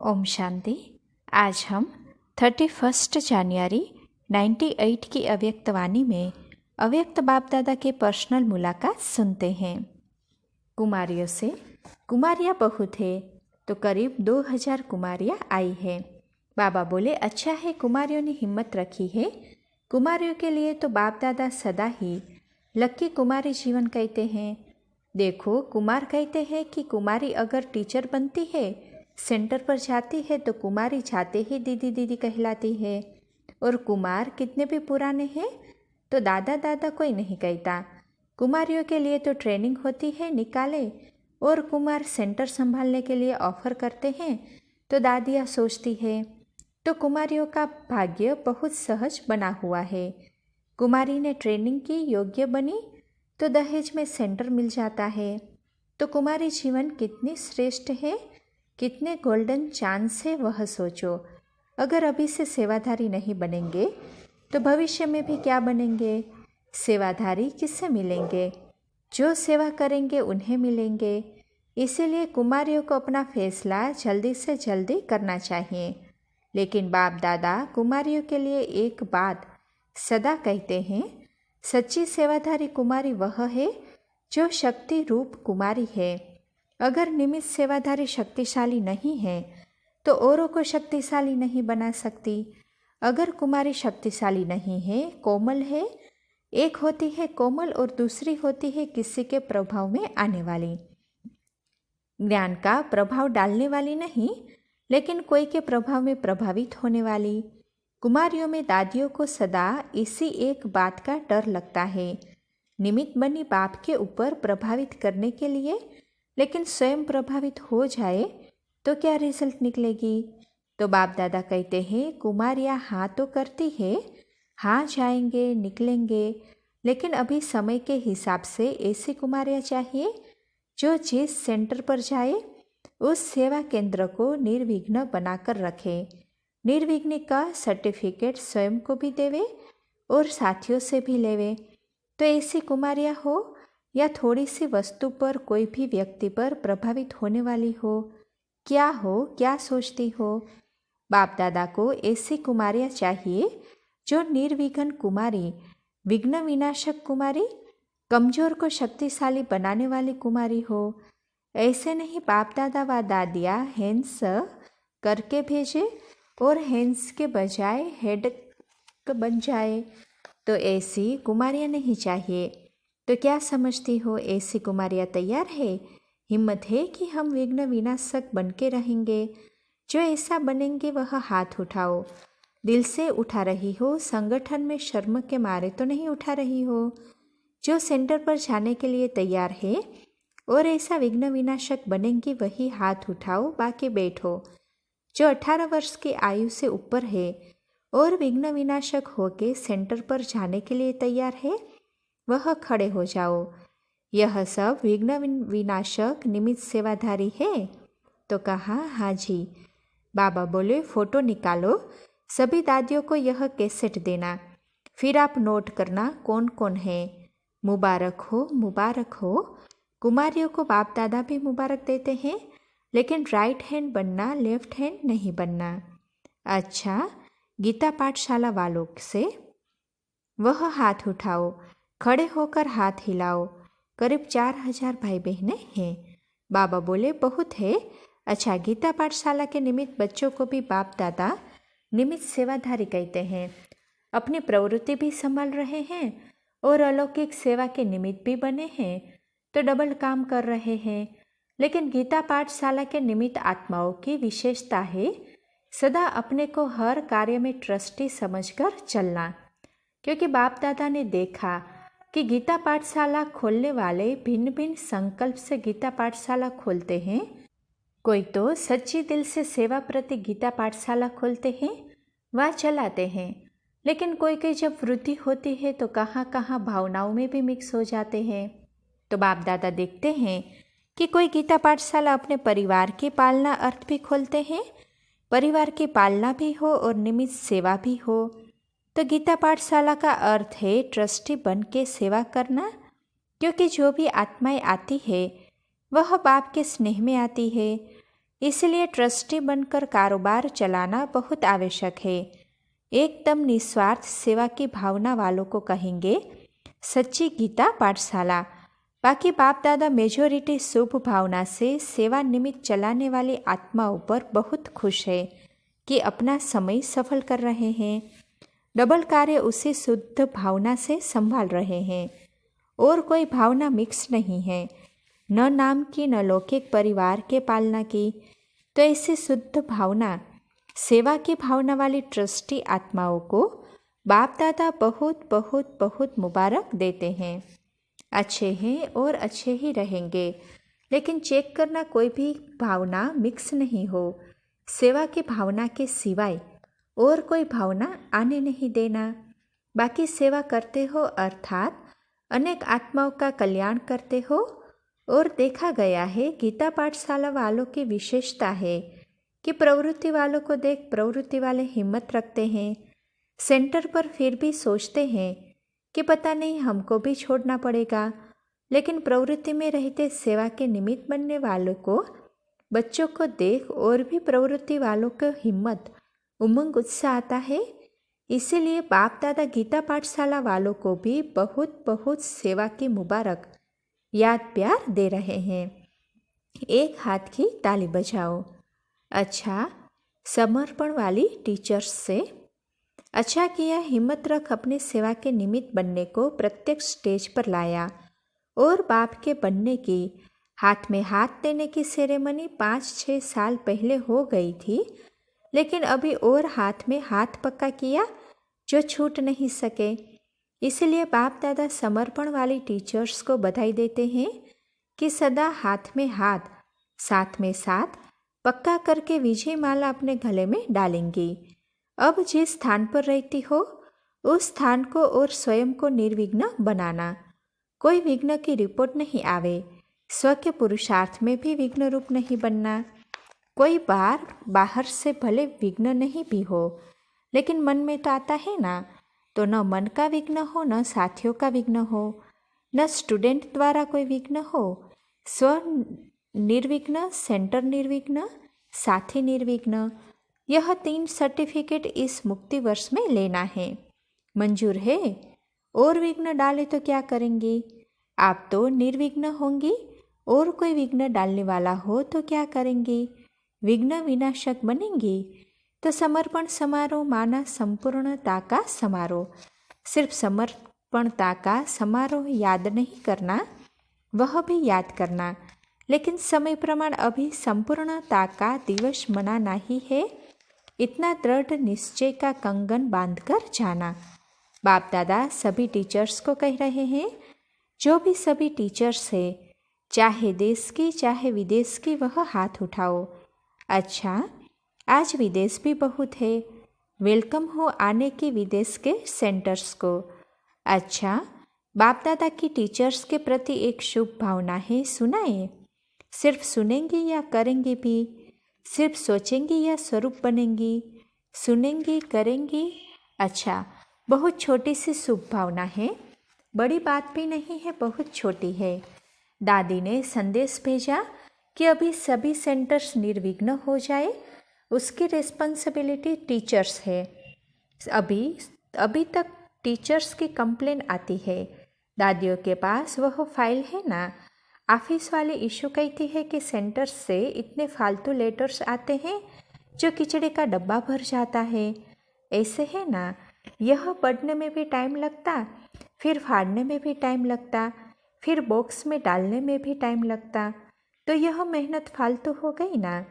ओम शांति। आज हम 31 जनवरी 98 की अव्यक्त वाणी में अव्यक्त बाप दादा के पर्सनल मुलाकात सुनते हैं। कुमारियों से कुमारियाँ बहुत है तो करीब 2000 कुमारियाँ आई है। बाबा बोले, अच्छा है कुमारियों ने हिम्मत रखी है। कुमारियों के लिए तो बाप दादा सदा ही लक्की कुमारी जीवन कहते हैं। देखो, कुमार कहते हैं कि कुमारी अगर टीचर बनती है, सेंटर पर जाती है तो कुमारी जाते ही दीदी दीदी कहलाती है। और कुमार कितने भी पुराने हैं तो दादा दादा कोई नहीं कहता। कुमारियों के लिए तो ट्रेनिंग होती है, निकाले, और कुमार सेंटर संभालने के लिए ऑफर करते हैं तो दादियाँ सोचती है तो कुमारियों का भाग्य बहुत सहज बना हुआ है। कुमारी ने ट्रेनिंग की, योग्य बनी तो दहेज में सेंटर मिल जाता है। तो कुमारी जीवन कितनी श्रेष्ठ है, कितने गोल्डन चांस है वह सोचो। अगर अभी से सेवाधारी नहीं बनेंगे तो भविष्य में भी क्या बनेंगे? सेवाधारी किससे मिलेंगे? जो सेवा करेंगे उन्हें मिलेंगे। इसीलिए कुमारियों को अपना फैसला जल्दी से जल्दी करना चाहिए। लेकिन बाप दादा कुमारियों के लिए एक बात सदा कहते हैं, सच्ची सेवाधारी कुमारी वह है जो शक्ति रूप कुमारी है। अगर निमित्त सेवाधारी शक्तिशाली नहीं है तो औरों को शक्तिशाली नहीं बना सकती। अगर कुमारी शक्तिशाली नहीं है, कोमल है, एक होती है कोमल और दूसरी होती है किसी के प्रभाव में आने वाली, ज्ञान का प्रभाव डालने वाली नहीं, लेकिन कोई के प्रभाव में प्रभावित होने वाली। कुमारियों में दादियों को सदा इसी एक बात का डर लगता है, निमित्त बनी बाप के ऊपर प्रभावित करने के लिए, लेकिन स्वयं प्रभावित हो जाए तो क्या रिजल्ट निकलेगी? तो बाप दादा कहते हैं कुमारियाँ हाँ तो करती है, हाँ जाएंगे निकलेंगे, लेकिन अभी समय के हिसाब से ऐसी कुमारियाँ चाहिए जो जिस सेंटर पर जाए उस सेवा केंद्र को निर्विघ्न बनाकर रखे, निर्विघ्न का सर्टिफिकेट स्वयं को भी देवे और साथियों से भी लेवे। तो ऐसी कुमारियाँ हो या थोड़ी सी वस्तु पर, कोई भी व्यक्ति पर प्रभावित होने वाली हो, क्या सोचती हो? बाप दादा को ऐसी कुमारियाँ चाहिए जो निर्विघ्न कुमारी, विघ्न विनाशक कुमारी, कमजोर को शक्तिशाली बनाने वाली कुमारी हो। ऐसे नहीं बाप दादा व दादियाँ हैंड्स करके भेजे और हैंड्स के बजाय हेड बन जाए, तो ऐसी कुमारियाँ नहीं चाहिए। तो क्या समझती हो, ऐसी कुमारियाँ तैयार है, हिम्मत है कि हम विघ्न विनाशक बन के रहेंगे? जो ऐसा बनेंगे वह हाथ उठाओ। दिल से उठा रही हो, संगठन में शर्म के मारे तो नहीं उठा रही हो। जो सेंटर पर जाने के लिए तैयार है और ऐसा विघ्न विनाशक बनेंगी वही हाथ उठाओ, बाकी बैठो। जो 18 वर्ष की आयु से ऊपर है और विघ्न विनाशक होके सेंटर पर जाने के लिए तैयार है वह खड़े हो जाओ। यह सब विघ्न विनाशक निमित्त सेवाधारी है? तो कहा हाँ जी। बाबा बोले फोटो निकालो, सभी दादियों को यह कैसेट देना, फिर आप नोट करना कौन कौन है। मुबारक हो, मुबारक हो। कुमारियों को बाप दादा भी मुबारक देते हैं, लेकिन राइट हैंड बनना, लेफ्ट हैंड नहीं बनना। अच्छा, गीता पाठशाला वालों से वह हाथ उठाओ, खड़े होकर हाथ हिलाओ। करीब 4000 भाई बहनें हैं। बाबा बोले बहुत है। अच्छा, गीता पाठशाला के निमित्त बच्चों को भी बाप दादा निमित्त सेवाधारी कहते हैं। अपनी प्रवृत्ति भी संभाल रहे हैं और अलौकिक सेवा के निमित्त भी बने हैं, तो डबल काम कर रहे हैं। लेकिन गीता पाठशाला के निमित्त आत्माओं की विशेषता है सदा अपने को हर कार्य में ट्रस्टी समझकर चलना, क्योंकि बाप दादा ने देखा कि गीता पाठशाला खोलने वाले भिन्न भिन्न संकल्प से गीता पाठशाला खोलते हैं। कोई तो सच्ची दिल से सेवा प्रति गीता पाठशाला खोलते हैं, वह चलाते हैं, लेकिन कोई कोई जब वृद्धि होती है तो कहाँ कहाँ भावनाओं में भी मिक्स हो जाते हैं। तो बाप दादा देखते हैं कि कोई गीता पाठशाला अपने परिवार की पालना अर्थ भी खोलते हैं, परिवार की पालना भी हो और निमित्त सेवा भी हो। तो गीता पाठशाला का अर्थ है ट्रस्टी बन के सेवा करना, क्योंकि जो भी आत्माएं आती है वह बाप के स्नेह में आती है। इसलिए ट्रस्टी बनकर कारोबार चलाना बहुत आवश्यक है। एकदम निस्वार्थ सेवा की भावना वालों को कहेंगे सच्ची गीता पाठशाला। बाकी बाप दादा मेजोरिटी शुभ भावना से सेवा निमित्त चलाने वाली आत्माओं पर बहुत खुश है कि अपना समय सफल कर रहे हैं। डबल कार्य उसी शुद्ध भावना से संभाल रहे हैं और कोई भावना मिक्स नहीं है, न नाम की न लौकिक परिवार के पालना की। तो ऐसी शुद्ध भावना सेवा की भावना वाली ट्रस्टी आत्माओं को बाप दादा बहुत बहुत बहुत मुबारक देते हैं। अच्छे हैं और अच्छे ही रहेंगे, लेकिन चेक करना कोई भी भावना मिक्स नहीं हो। सेवा की भावना के सिवाय और कोई भावना आने नहीं देना। बाकी सेवा करते हो अर्थात अनेक आत्माओं का कल्याण करते हो। और देखा गया है गीता पाठशाला वालों की विशेषता है कि प्रवृत्ति वालों को देख प्रवृत्ति वाले हिम्मत रखते हैं। सेंटर पर फिर भी सोचते हैं कि पता नहीं हमको भी छोड़ना पड़ेगा, लेकिन प्रवृत्ति में रहते सेवा के निमित्त बनने वालों को, बच्चों को देख और भी प्रवृत्ति वालों को हिम्मत उमंग उत्साह आता है। इसीलिए बाप दादा गीता पाठशाला वालों को भी बहुत बहुत सेवा की मुबारक याद प्यार दे रहे हैं। एक हाथ की ताली बजाओ। अच्छा, समर्पण वाली टीचर्स से अच्छा किया, हिम्मत रख अपने सेवा के निमित्त बनने को प्रत्येक स्टेज पर लाया। और बाप के बनने की हाथ में हाथ देने की सेरेमनी 5-6 साल पहले हो गई थी, लेकिन अभी और हाथ में हाथ पक्का किया जो छूट नहीं सके। इसलिए बाप दादा समर्पण वाली टीचर्स को बधाई देते हैं कि सदा हाथ में हाथ साथ में साथ पक्का करके विजय माला अपने गले में डालेंगी। अब जिस स्थान पर रहती हो उस स्थान को और स्वयं को निर्विघ्न बनाना। कोई विघ्न की रिपोर्ट नहीं आवे। स्व के पुरुषार्थ में भी विघ्न रूप नहीं बनना। कोई बार बाहर से भले विघ्न नहीं भी हो, लेकिन मन में तो आता है ना, तो न मन का विघ्न हो, न साथियों का विघ्न हो, न स्टूडेंट द्वारा कोई विघ्न हो। स्व निर्विघ्न, सेंटर निर्विघ्न, साथी निर्विघ्न, यह 3 सर्टिफिकेट इस मुक्ति वर्ष में लेना है। मंजूर है? और विघ्न डाले तो क्या करेंगी? आप तो निर्विघ्न होंगी, और कोई विघ्न डालने वाला हो तो क्या करेंगी? विघ्न विनाशक बनेंगी। तो समर्पण समारोह माना संपूर्णता का समारोह। सिर्फ समर्पणता का समारोह याद नहीं करना, वह भी याद करना, लेकिन समय प्रमाण अभी संपूर्णता का दिवस मनाना ही है। इतना दृढ़ निश्चय का कंगन बांधकर जाना। बाप दादा सभी टीचर्स को कह रहे हैं, जो भी सभी टीचर्स है, चाहे देश की चाहे विदेश की, वह हाथ उठाओ। अच्छा, आज विदेश भी बहुत है। वेलकम हो आने की विदेश के सेंटर्स को। अच्छा, बाप दादा की टीचर्स के प्रति एक शुभ भावना है, सुनाए। सिर्फ सुनेंगी या करेंगी भी? सिर्फ सोचेंगी या स्वरूप बनेंगी? सुनेंगी, करेंगी? अच्छा, बहुत छोटी सी शुभ भावना है, बड़ी बात भी नहीं है, बहुत छोटी है। दादी ने संदेश भेजा कि अभी सभी सेंटर्स निर्विघ्न हो जाए, उसकी रिस्पॉन्सिबिलिटी टीचर्स है। अभी तक टीचर्स की कंप्लेन आती है। दादियों के पास वह फाइल है ना। ऑफिस वाले इशू कहती है कि सेंटर्स से इतने फालतू लेटर्स आते हैं जो किचड़े का डब्बा भर जाता है। ऐसे है ना, यह पढ़ने में भी टाइम लगता, फिर फाड़ने में भी टाइम लगता, फिर बॉक्स में डालने में भी टाइम लगता, तो यह मेहनत फालतू हो गई ना।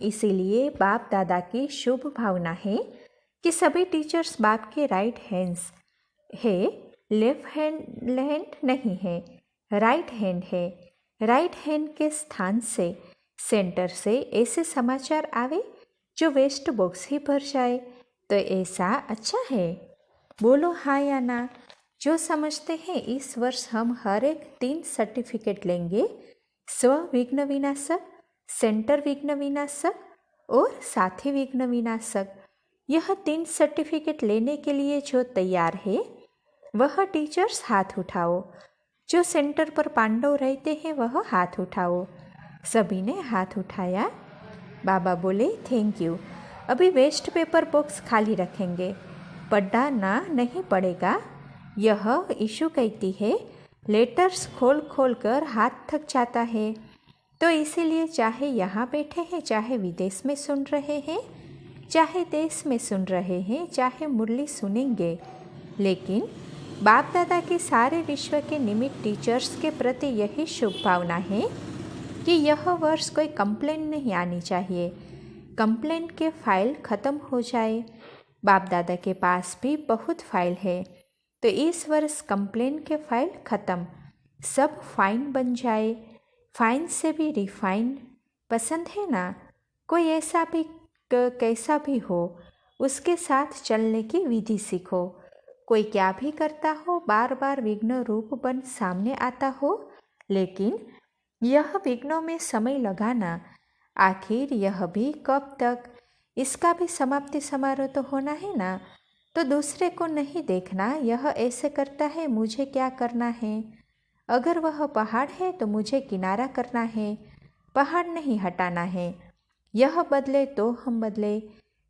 इसीलिए बाप दादा की शुभ भावना है कि सभी टीचर्स बाप के राइट हैंड्स है, लेफ्ट हैंड नहीं है, राइट हैंड है। राइट हैंड के स्थान से, सेंटर से ऐसे समाचार आवे जो वेस्ट बॉक्स ही भर जाए, तो ऐसा अच्छा है? बोलो हाँ या ना। जो समझते हैं इस वर्ष हम हर एक 3 सर्टिफिकेट लेंगे, स्व विघ्न विनाशक, सेंटर विघ्न विनाशक और साथी विघ्न विनाशक। यह 3 सर्टिफिकेट लेने के लिए जो तैयार है वह टीचर्स हाथ उठाओ। जो सेंटर पर पांडव रहते हैं वह हाथ उठाओ। सभी ने हाथ उठाया। बाबा बोले, थैंक यू। अभी वेस्ट पेपर बॉक्स खाली रखेंगे, पढ़ना नहीं पड़ेगा। यह ईशु कहती है, लेटर्स खोल खोल कर हाथ थक जाता है, तो इसीलिए चाहे यहाँ बैठे हैं, चाहे विदेश में सुन रहे हैं, चाहे देश में सुन रहे हैं, चाहे मुरली सुनेंगे, लेकिन बाप दादा के सारे विश्व के निमित्त टीचर्स के प्रति यही शुभ भावना है कि यह वर्ष कोई कंप्लेन नहीं आनी चाहिए, कंप्लेन के फाइल ख़त्म हो जाए। बाप दादा के पास भी बहुत फाइल है, तो इस वर्ष कंप्लेन के फाइल ख़त्म, सब फाइन बन जाए, फाइन से भी रिफाइन। पसंद है ना? कोई ऐसा भी कैसा भी हो, उसके साथ चलने की विधि सीखो। कोई क्या भी करता हो, बार बार विघ्न रूप बन सामने आता हो, लेकिन यह विघ्नों में समय लगाना, आखिर यह भी कब तक? इसका भी समाप्ति समारोह तो होना है ना। तो दूसरे को नहीं देखना, यह ऐसे करता है, मुझे क्या करना है। अगर वह पहाड़ है तो मुझे किनारा करना है, पहाड़ नहीं हटाना है। यह बदले तो हम बदले,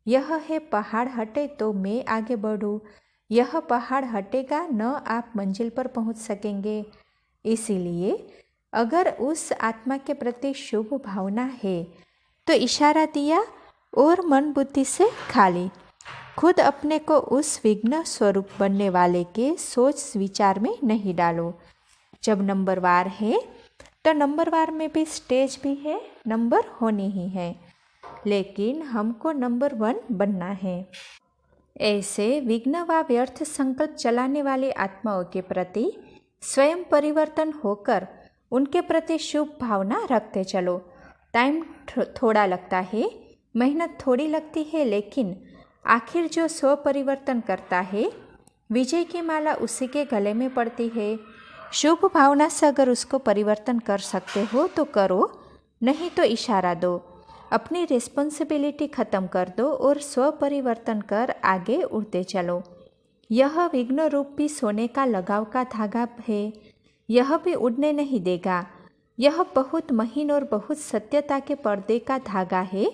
यह है पहाड़ हटे तो मैं आगे बढ़ूँ, यह पहाड़ हटेगा न आप मंजिल पर पहुँच सकेंगे। इसीलिए अगर उस आत्मा के प्रति शुभ भावना है तो इशारा दिया और मन बुद्धि से खाली, खुद अपने को उस विघ्न स्वरूप बनने वाले के सोच विचार में नहीं डालो। जब नंबरवार है तो नंबरवार में भी स्टेज भी है, नंबर होनी ही है, लेकिन हमको नंबर 1 बनना है। ऐसे विघ्न व व्यर्थ संकल्प चलाने वाली आत्माओं के प्रति स्वयं परिवर्तन होकर उनके प्रति शुभ भावना रखते चलो। टाइम थोड़ा लगता है, मेहनत थोड़ी लगती है, लेकिन आखिर जो स्व परिवर्तन करता है, विजय की माला उसी के गले में पड़ती है। शुभ भावना से अगर उसको परिवर्तन कर सकते हो तो करो, नहीं तो इशारा दो। अपनी रिस्पॉन्सिबिलिटी ख़त्म कर दो और स्व परिवर्तन कर आगे उड़ते चलो। यह विघ्न रूप भी सोने का लगाव का धागा है, यह भी उड़ने नहीं देगा। यह बहुत महीन और बहुत सत्यता के पर्दे का धागा है।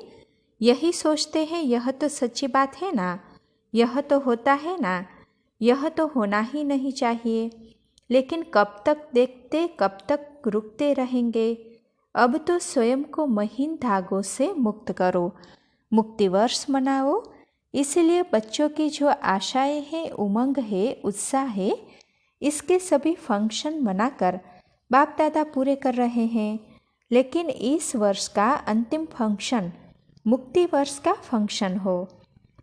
यही सोचते हैं, यह तो सच्ची बात है ना, यह तो होता है ना, यह तो होना ही नहीं चाहिए, लेकिन कब तक देखते, कब तक रुकते रहेंगे। अब तो स्वयं को महीन धागों से मुक्त करो, मुक्ति वर्ष मनाओ। इसलिए बच्चों की जो आशाएं हैं, उमंग है, उत्साह है, इसके सभी फंक्शन मनाकर बाप दादा पूरे कर रहे हैं। लेकिन इस वर्ष का अंतिम फंक्शन मुक्ति वर्ष का फंक्शन हो।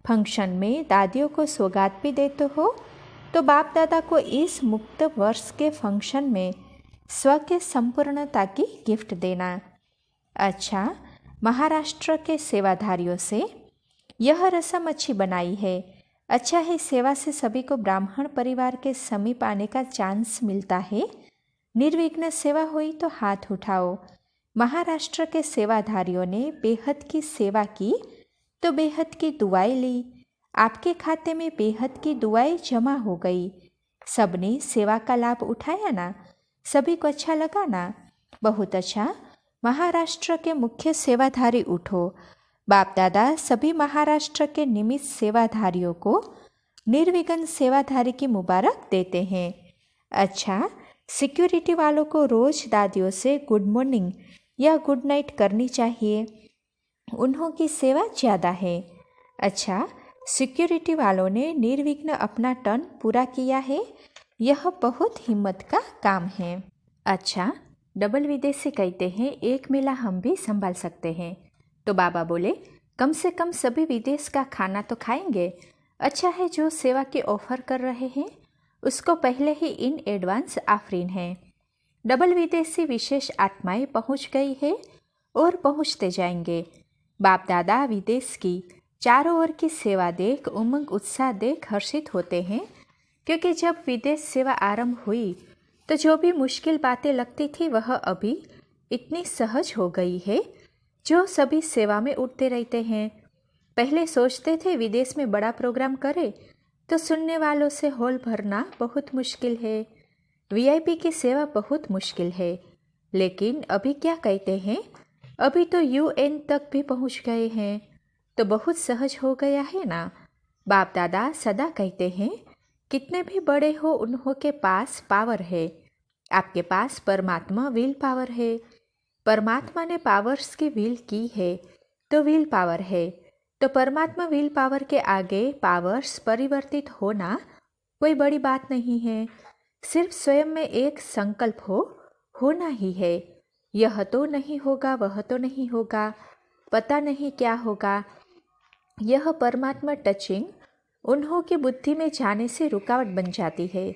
फंक्शन में दादियों को सौगात भी देते हो, तो बाप दादा को इस मुक्त वर्ष के फंक्शन में स्व के संपूर्णता की गिफ्ट देना। अच्छा, महाराष्ट्र के सेवाधारियों से यह रस्म अच्छी बनाई है। अच्छा है, सेवा से सभी को ब्राह्मण परिवार के समीप आने का चांस मिलता है। निर्विघ्न सेवा हुई तो हाथ उठाओ। महाराष्ट्र के सेवाधारियों ने बेहद की सेवा की तो बेहद की दुआएं ली। आपके खाते में बेहद की दुआएं जमा हो गई। सबने सेवा का लाभ उठाया ना? सभी को अच्छा लगा ना? बहुत अच्छा। महाराष्ट्र के मुख्य सेवाधारी उठो। बाप दादा सभी महाराष्ट्र के निमित्त सेवाधारियों को निर्विघ्न सेवाधारी की मुबारक देते हैं। अच्छा, सिक्योरिटी वालों को रोज दादियों से गुड मॉर्निंग या गुड नाइट करनी चाहिए, उन्हों की सेवा ज़्यादा है। अच्छा, सिक्योरिटी वालों ने निर्विघ्न अपना टर्न पूरा किया है, यह बहुत हिम्मत का काम है। अच्छा, डबल विदेशी कहते हैं, एक मेला हम भी संभाल सकते हैं। तो बाबा बोले, कम से कम सभी विदेश का खाना तो खाएंगे। अच्छा है, जो सेवा के ऑफर कर रहे हैं उसको पहले ही इन एडवांस आफरीन है। डबल विदेशी विशेष आत्माएं पहुंच गई है और पहुंचते जाएंगे। बाप दादा विदेश की चारों ओर की सेवा देख, उमंग उत्साह देख हर्षित होते हैं, क्योंकि जब विदेश सेवा आरंभ हुई तो जो भी मुश्किल बातें लगती थी वह अभी इतनी सहज हो गई है, जो सभी सेवा में उठते रहते हैं। पहले सोचते थे विदेश में बड़ा प्रोग्राम करे तो सुनने वालों से हॉल भरना बहुत मुश्किल है, वीआईपी की सेवा बहुत मुश्किल है। लेकिन अभी क्या कहते हैं, अभी तो UN तक भी पहुंच गए हैं, तो बहुत सहज हो गया है ना। बाप दादा सदा कहते हैं, कितने भी बड़े हो उन्हों के पास पावर है। आपके पास परमात्मा विल पावर है। परमात्मा ने पावर्स की विल की है तो विल पावर है। तो परमात्मा विल पावर के आगे पावर्स परिवर्तित होना कोई बड़ी बात नहीं है। सिर्फ स्वयं में एक संकल्प होना ही है। यह तो नहीं होगा, वह तो नहीं होगा, पता नहीं क्या होगा। यह परमात्मा टचिंग उन्हों की बुद्धि में जाने से रुकावट बन जाती है,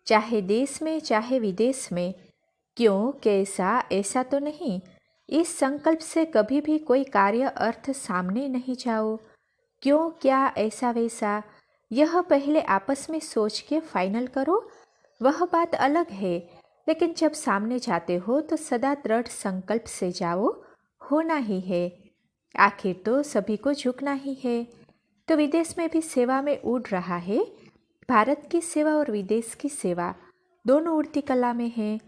चाहे देश में चाहे विदेश में। क्यों, कैसा, ऐसा तो नहीं। इस संकल्प से कभी भी कोई कार्य अर्थ सामने नहीं जाओ। क्यों, क्या, ऐसा वैसा, यह पहले आपस में सोच के फाइनल करो, वह बात अलग है। लेकिन जब सामने जाते हो तो सदा दृढ़ संकल्प से जाओ, होना ही है। आखिर तो सभी को झुकना ही है। तो विदेश में भी सेवा में उड़ रहा है। भारत की सेवा और विदेश की सेवा दोनों उड़ती कला में है।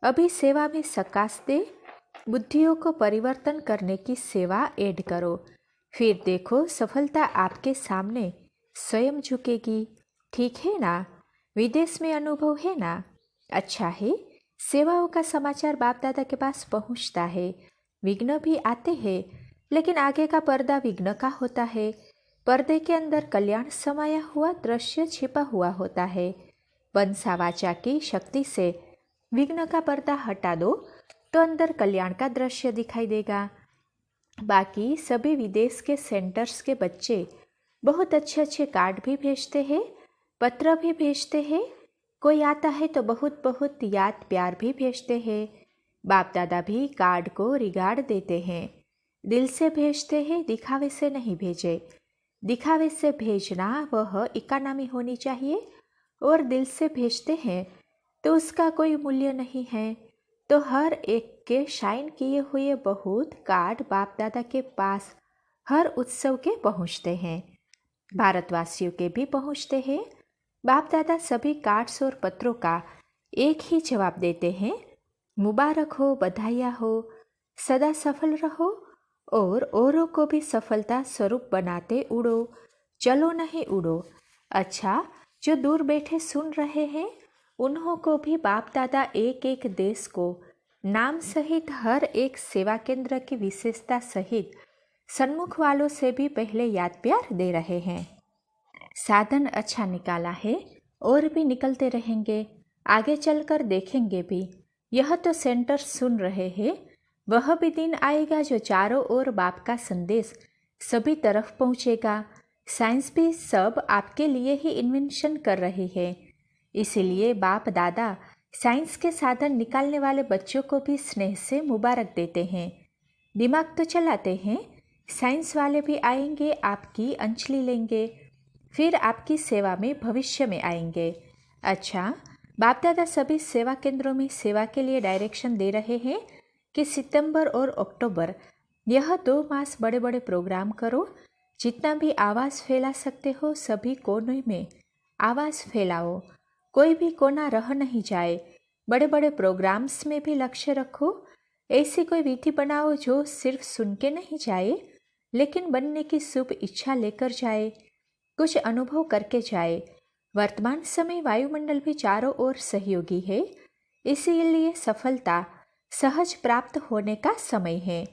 अभी सेवा में सकाश दे, बुद्धियों को परिवर्तन करने की सेवा ऐड करो। फिर देखो सफलता आपके सामने स्वयं झुकेगी। ठीक है ना। विदेश में अनुभव है ना। अच्छा है, सेवाओं का समाचार बाप दादा के पास पहुंचता है। विघ्न भी आते हैं, लेकिन आगे का पर्दा विघ्न का होता है। पर्दे के अंदर कल्याण समाया हुआ दृश्य छिपा हुआ होता है। वंसा वाचा की शक्ति से विघ्न का पर्दा हटा दो तो अंदर कल्याण का दृश्य दिखाई देगा। बाकी सभी विदेश के सेंटर्स के बच्चे बहुत अच्छे अच्छे कार्ड भी भेजते हैं, पत्र भी भेजते हैं। कोई आता है तो बहुत बहुत याद प्यार भी भेजते हैं। बाप दादा भी कार्ड को रिगार्ड देते हैं। दिल से भेजते हैं, दिखावे से नहीं भेजे। दिखावे से भेजना वह इकानामी होनी चाहिए, और दिल से भेजते हैं तो उसका कोई मूल्य नहीं है। तो हर एक के शाइन किए हुए बहुत कार्ड बाप दादा के पास हर उत्सव के पहुंचते हैं। भारतवासियों के भी पहुंचते हैं। बाप दादा सभी कार्ड्स और पत्रों का एक ही जवाब देते हैं, मुबारक हो, बधाइयाँ हो, सदा सफल रहो और औरों को भी सफलता स्वरूप बनाते उड़ो। चलो नहीं उड़ो। अच्छा, जो दूर बैठे सुन रहे हैं उन्हों को भी बाप दादा एक एक देश को नाम सहित हर एक सेवा केंद्र की विशेषता सहित सन्मुख वालों से भी पहले याद प्यार दे रहे हैं। साधन अच्छा निकाला है और भी निकलते रहेंगे। आगे चलकर देखेंगे भी। यह तो सेंटर सुन रहे हैं, वह भी दिन आएगा जो चारों ओर बाप का संदेश सभी तरफ पहुंचेगा। साइंस भी सब आपके लिए ही इन्वेंशन कर रही है। इसीलिए बाप दादा साइंस के साधन निकालने वाले बच्चों को भी स्नेह से मुबारक देते हैं। दिमाग तो चलाते हैं। साइंस वाले भी आएंगे, आपकी अंजलि लेंगे, फिर आपकी सेवा में भविष्य में आएंगे। अच्छा, बाप दादा सभी सेवा केंद्रों में सेवा के लिए डायरेक्शन दे रहे हैं कि सितंबर और अक्टूबर यह 2 मास बड़े बड़े प्रोग्राम करो। जितना भी आवाज़ फैला सकते हो सभी कोनों में आवाज़ फैलाओ। कोई भी कोना रह नहीं जाए। बड़े बड़े प्रोग्राम्स में भी लक्ष्य रखो। ऐसी कोई विधि बनाओ जो सिर्फ सुन के नहीं जाए, लेकिन बनने की शुभ इच्छा लेकर जाए, कुछ अनुभव करके जाए। वर्तमान समय वायुमंडल भी चारों ओर सहयोगी है, इसीलिए सफलता सहज प्राप्त होने का समय है।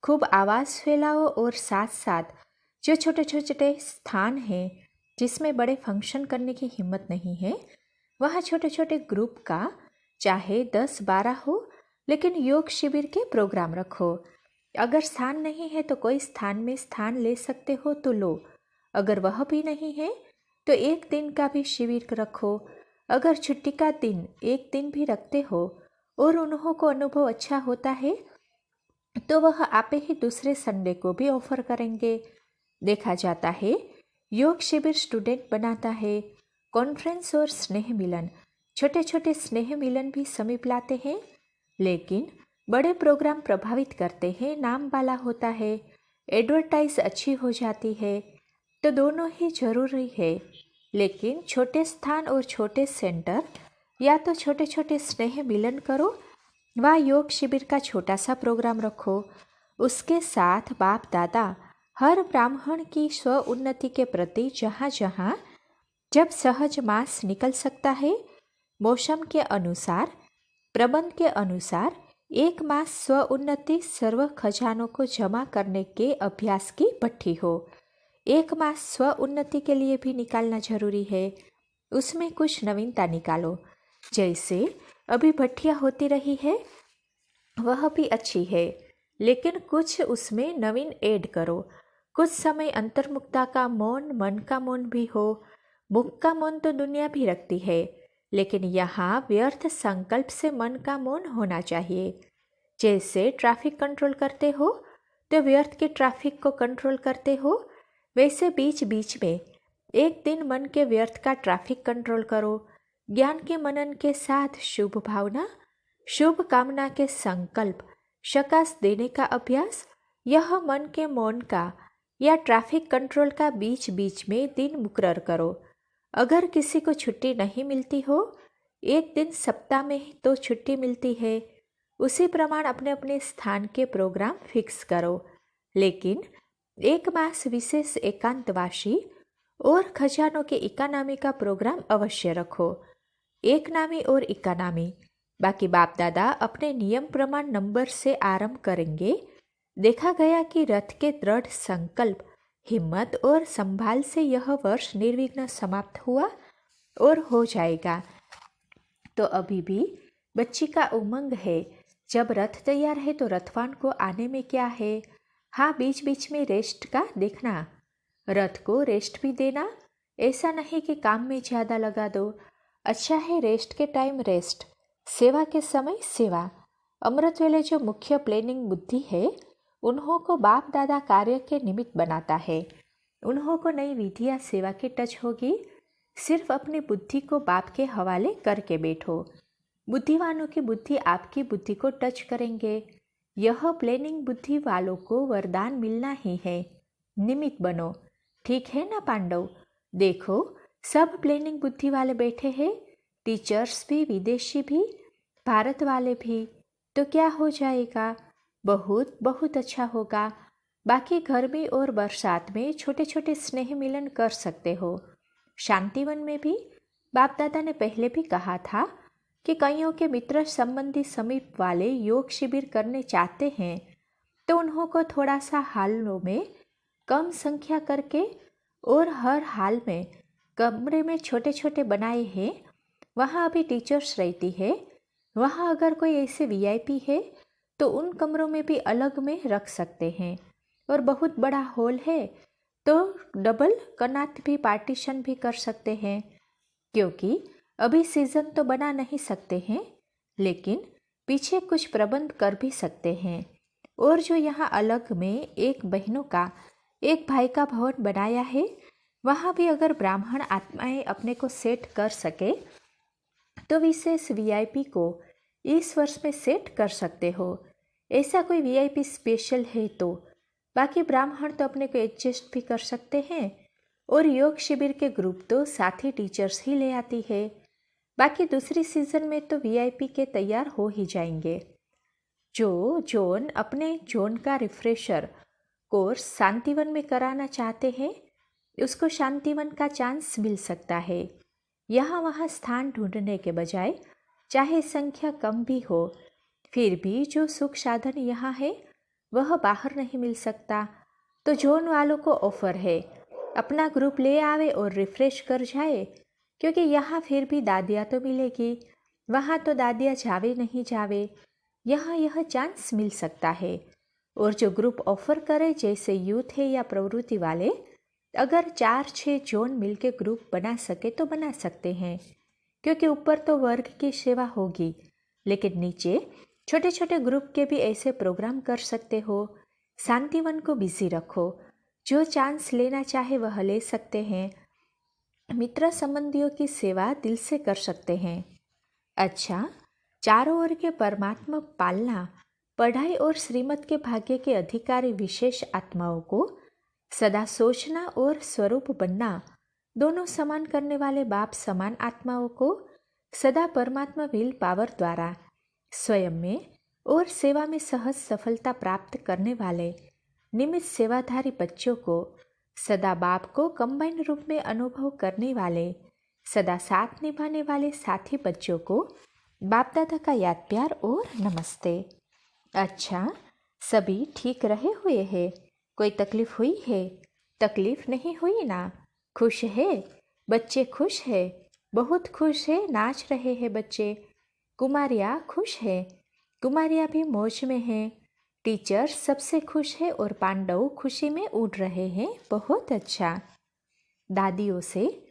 खूब आवाज़ फैलाओ और साथ साथ जो छोटे छोटे स्थान हैं जिसमें बड़े फंक्शन करने की हिम्मत नहीं है, वहाँ छोटे छोटे ग्रुप का चाहे 10-12 हो, लेकिन योग शिविर के प्रोग्राम रखो। अगर स्थान नहीं है तो कोई स्थान में स्थान ले सकते हो तो लो। अगर वह भी नहीं है तो 1 दिन का भी शिविर रखो। अगर छुट्टी का दिन 1 दिन भी रखते हो और उन्हों को अनुभव अच्छा होता है तो वह आपे ही दूसरे संडे को भी ऑफर करेंगे। देखा जाता है योग शिविर स्टूडेंट बनाता है। कॉन्फ्रेंस और स्नेह मिलन, छोटे छोटे स्नेह मिलन भी समीप लाते हैं, लेकिन बड़े प्रोग्राम प्रभावित करते हैं, नाम वाला होता है, एडवर्टाइज अच्छी हो जाती है। तो दोनों ही जरूरी है, लेकिन छोटे स्थान और छोटे सेंटर, या तो छोटे छोटे स्नेह मिलन करो व योग शिविर का छोटा सा प्रोग्राम रखो। उसके साथ बाप दादा हर ब्राह्मण की स्व उन्नति के प्रति जहाँ जहाँ जब सहज मास निकल सकता है, मौसम के अनुसार, प्रबंध के अनुसार एक मास स्व उन्नति सर्व खजानों को जमा करने के अभ्यास की भट्ठी हो। एक मास स्व उन्नति के लिए भी निकालना जरूरी है। उसमें कुछ नवीनता निकालो। जैसे अभी भट्टियाँ होती रही है वह भी अच्छी है, लेकिन कुछ उसमें नवीन ऐड करो। कुछ समय अंतर्मुक्ता का मौन, मन का मौन भी हो। मुख का मौन तो दुनिया भी रखती है, लेकिन यहाँ व्यर्थ संकल्प से मन का मौन होना चाहिए। जैसे ट्रैफिक कंट्रोल करते हो तो व्यर्थ के ट्रैफिक को कंट्रोल करते हो, वैसे बीच बीच में एक दिन मन के व्यर्थ का ट्रैफिक कंट्रोल करो। ज्ञान के मनन के साथ शुभ भावना, शुभ कामना के संकल्प, शकास देने का अभ्यास, यह मन के मौन का या ट्रैफिक कंट्रोल का बीच बीच में दिन मुकर्रर करो। अगर किसी को छुट्टी नहीं मिलती हो, एक दिन सप्ताह में ही तो छुट्टी मिलती है, उसी प्रमाण अपने अपने स्थान के प्रोग्राम फिक्स करो। लेकिन एक मास विशेष एकांतवासी और खजानों के इकानामी का प्रोग्राम अवश्य रखो। एक नामी और इकानामी, बाकी बाप दादा अपने नियम प्रमाण नंबर से आरंभ करेंगे। देखा गया कि रथ के दृढ़ संकल्प, हिम्मत और संभाल से यह वर्ष निर्विघ्न समाप्त हुआ और हो जाएगा। तो अभी भी बच्ची का उमंग है। जब रथ तैयार है तो रथवान को आने में क्या है। हाँ, बीच बीच में रेस्ट का देखना, रथ को रेस्ट भी देना। ऐसा नहीं कि काम में ज़्यादा लगा दो। अच्छा है रेस्ट के टाइम रेस्ट, सेवा के समय सेवा। अमृत वेले जो मुख्य प्लानिंग बुद्धि है, उन्हों को बाप दादा कार्य के निमित्त बनाता है। उन्हों को नई विधिया सेवा की टच होगी। सिर्फ अपनी बुद्धि को बाप के हवाले करके बैठो। बुद्धिवानों की बुद्धि आपकी बुद्धि को टच करेंगे। यह प्लानिंग बुद्धि वालों को वरदान मिलना ही है। निमित्त बनो। ठीक है ना पांडव? देखो सब प्लानिंग बुद्धि वाले बैठे हैं, टीचर्स भी, विदेशी भी, भारत वाले भी। तो क्या हो जाएगा? बहुत बहुत अच्छा होगा। बाकी गर्मी और बरसात में छोटे छोटे स्नेह मिलन कर सकते हो। शांतिवन में भी बाप दादा ने पहले भी कहा था कि कईयों के मित्र संबंधी समीप वाले योग शिविर करने चाहते हैं, तो उन्हों को थोड़ा सा हालों में कम संख्या करके और हर हाल में कमरे में छोटे छोटे बनाए हैं। वहाँ अभी टीचर्स रहती है। वहाँ अगर कोई ऐसे वीआईपी है तो उन कमरों में भी अलग में रख सकते हैं। और बहुत बड़ा हॉल है तो डबल कनात भी पार्टीशन भी कर सकते हैं, क्योंकि अभी सीजन तो बना नहीं सकते हैं, लेकिन पीछे कुछ प्रबंध कर भी सकते हैं। और जो यहाँ अलग में एक बहनों का, एक भाई का भवन बनाया है, वहाँ भी अगर ब्राह्मण आत्माएं अपने को सेट कर सके तो विशेष वीआईपी को इस वर्ष में सेट कर सकते हो। ऐसा कोई वीआईपी स्पेशल है तो बाकी ब्राह्मण तो अपने को एडजस्ट भी कर सकते हैं। और योग शिविर के ग्रुप तो साथी टीचर्स ही ले आती है। बाकी दूसरी सीजन में तो वीआईपी के तैयार हो ही जाएंगे। जो जोन अपने जोन का रिफ्रेशर कोर्स शांतिवन में कराना चाहते हैं, उसको शांतिवन का चांस मिल सकता है। यहाँ वहाँ स्थान ढूंढने के बजाय, चाहे संख्या कम भी हो, फिर भी जो सुख साधन यहाँ है वह बाहर नहीं मिल सकता। तो जोन वालों को ऑफर है, अपना ग्रुप ले आवे और रिफ्रेश कर जाए, क्योंकि यहाँ फिर भी दादिया तो मिलेगी। वहाँ तो दादिया जावे नहीं जावे, यहाँ यह चांस मिल सकता है। और जो ग्रुप ऑफर करे, जैसे यूथ है या प्रवृत्ति वाले, अगर 4-6 जोन मिलके ग्रुप बना सके तो बना सकते हैं, क्योंकि ऊपर तो वर्ग की सेवा होगी, लेकिन नीचे छोटे छोटे ग्रुप के भी ऐसे प्रोग्राम कर सकते हो। शांतिवन को बिजी रखो। जो चांस लेना चाहे वह ले सकते हैं। मित्र संबंधियों की सेवा दिल से कर सकते हैं। अच्छा, चारों ओर के परमात्मा पालना, पढ़ाई और श्रीमत के भाग्य के अधिकारी विशेष आत्माओं को सदा सोचना और स्वरूप बनना, दोनों समान करने वाले बाप समान आत्माओं को सदा परमात्मा विल पावर द्वारा स्वयं में और सेवा में सहज सफलता प्राप्त करने वाले निमित्त सेवाधारी बच्चों को, सदा बाप को कंबाइन रूप में अनुभव करने वाले सदा साथ निभाने वाले साथी बच्चों को बाप दादा का याद प्यार और नमस्ते। अच्छा, सभी ठीक रहे हुए हैं? कोई तकलीफ हुई है? तकलीफ नहीं हुई ना? खुश है? बच्चे खुश है? बहुत खुश है, नाच रहे हैं बच्चे। कुमारियाँ खुश है? कुमारियाँ भी मौज में हैं। टीचर सबसे खुश है और पांडव खुशी में उड़ रहे हैं। बहुत अच्छा। दादियों से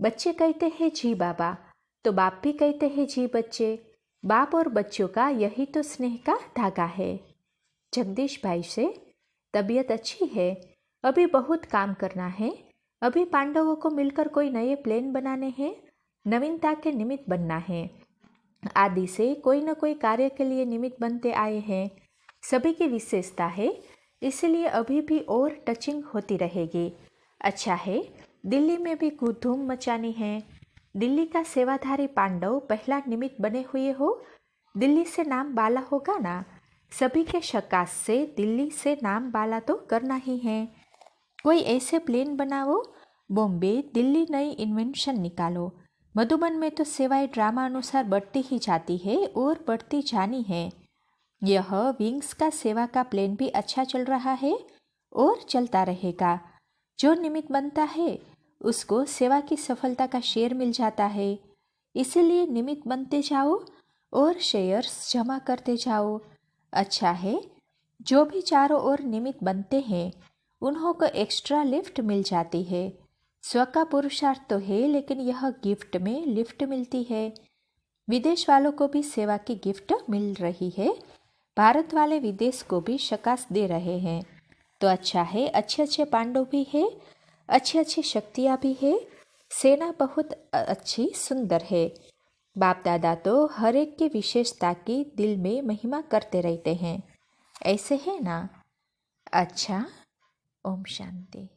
बच्चे कहते हैं जी बाबा, तो बाप भी कहते हैं जी बच्चे। बाप और बच्चों का यही तो स्नेह का धागा है। जगदीश भाई से तबीयत अच्छी है, अभी बहुत काम करना है। अभी पांडवों को मिलकर कोई नए प्लान बनाने हैं, नवीनता के निमित्त बनना है। आदि से कोई न कोई कार्य के लिए निमित्त बनते आए हैं। सभी की विशेषता है, इसलिए अभी भी और टचिंग होती रहेगी। अच्छा है, दिल्ली में भी धूम मचानी है। दिल्ली का सेवाधारी पांडव पहला निमित्त बने हुए हो। दिल्ली से नाम बाला होगा ना? सभी के शकास से दिल्ली से नाम बाला तो करना ही है। कोई ऐसे प्लेन बनाओ, बॉम्बे दिल्ली नई इन्वेंशन निकालो। मधुबन में तो सेवाएं ड्रामा अनुसार बढ़ती ही जाती है और बढ़ती जानी है। यह विंग्स का सेवा का प्लेन भी अच्छा चल रहा है और चलता रहेगा। जो निमित्त बनता है उसको सेवा की सफलता का शेयर मिल जाता है। इसीलिए निमित्त बनते जाओ और शेयर्स जमा करते जाओ। अच्छा है, जो भी चारों ओर निमित्त बनते हैं उन्हों को एक्स्ट्रा लिफ्ट मिल जाती है। स्व का पुरुषार्थ तो है, लेकिन यह गिफ्ट में लिफ्ट मिलती है। विदेश वालों को भी सेवा की गिफ्ट मिल रही है। भारत वाले विदेश को भी शकास दे रहे हैं। तो अच्छा है, अच्छे अच्छे पांडव भी है, अच्छी अच्छी शक्तियाँ भी है। सेना बहुत अच्छी सुंदर है। बाप दादा तो हर एक की विशेषता की दिल में महिमा करते रहते हैं। ऐसे है ना? अच्छा, ओम शांति।